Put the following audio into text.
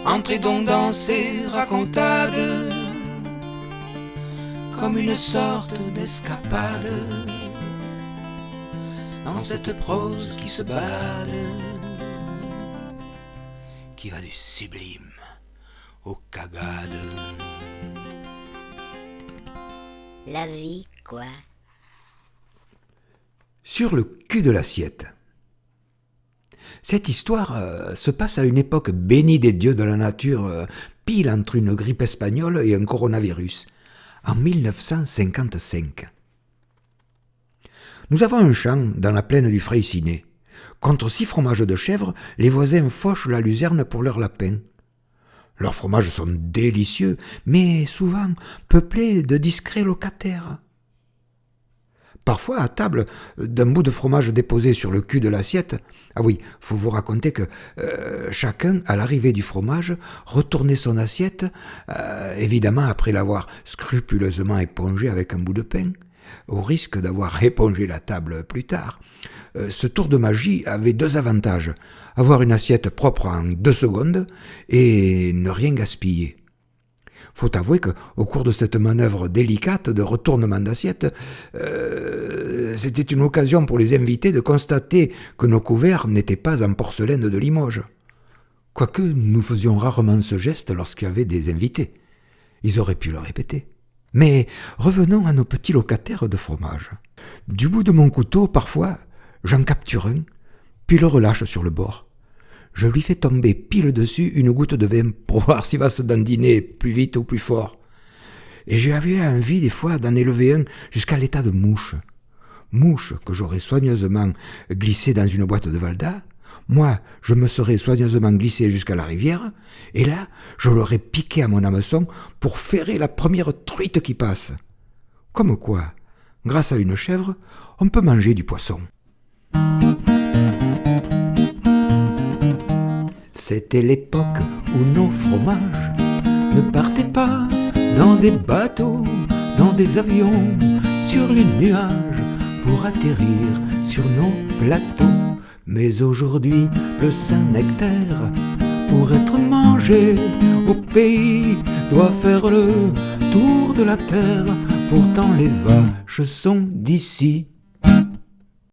Entrez donc dans ces racontades, comme une sorte d'escapade, dans cette prose qui se balade, qui va du sublime au cagade. La vie, quoi. Sur le cul de l'assiette. Cette histoire se passe à une époque bénie des dieux de la nature, pile entre une grippe espagnole et un coronavirus, en 1955. Nous avons un champ dans la plaine du Freycinet. Contre 6 fromages de chèvre, les voisins fauchent la luzerne pour leurs lapins. Leurs fromages sont délicieux, mais souvent peuplés de discrets locataires. Parfois, à table, d'un bout de fromage déposé sur le cul de l'assiette, ah oui, faut vous raconter que chacun, à l'arrivée du fromage, retournait son assiette, évidemment après l'avoir scrupuleusement épongé avec un bout de pain, au risque d'avoir épongé la table plus tard. Ce tour de magie avait 2 avantages, avoir une assiette propre en 2 secondes et ne rien gaspiller. Faut avouer qu'au cours de cette manœuvre délicate de retournement d'assiette, c'était une occasion pour les invités de constater que nos couverts n'étaient pas en porcelaine de Limoges. Quoique nous faisions rarement ce geste lorsqu'il y avait des invités. Ils auraient pu le répéter. Mais revenons à nos petits locataires de fromage. Du bout de mon couteau, parfois, j'en capture un, puis le relâche sur le bord. Je lui fais tomber pile dessus une goutte de vin pour voir s'il va se dandiner plus vite ou plus fort. Et j'avais envie des fois d'en élever un jusqu'à l'état de mouche. Mouche que j'aurais soigneusement glissée dans une boîte de Valda. Moi, je me serais soigneusement glissé jusqu'à la rivière, et là, je l'aurais piqué à mon hameçon pour ferrer la première truite qui passe. Comme quoi, grâce à une chèvre, on peut manger du poisson. C'était l'époque où nos fromages ne partaient pas dans des bateaux, dans des avions, sur les nuages pour atterrir sur nos plateaux. Mais aujourd'hui, le Saint-Nectaire, pour être mangé au pays, doit faire le tour de la terre. Pourtant les vaches sont d'ici.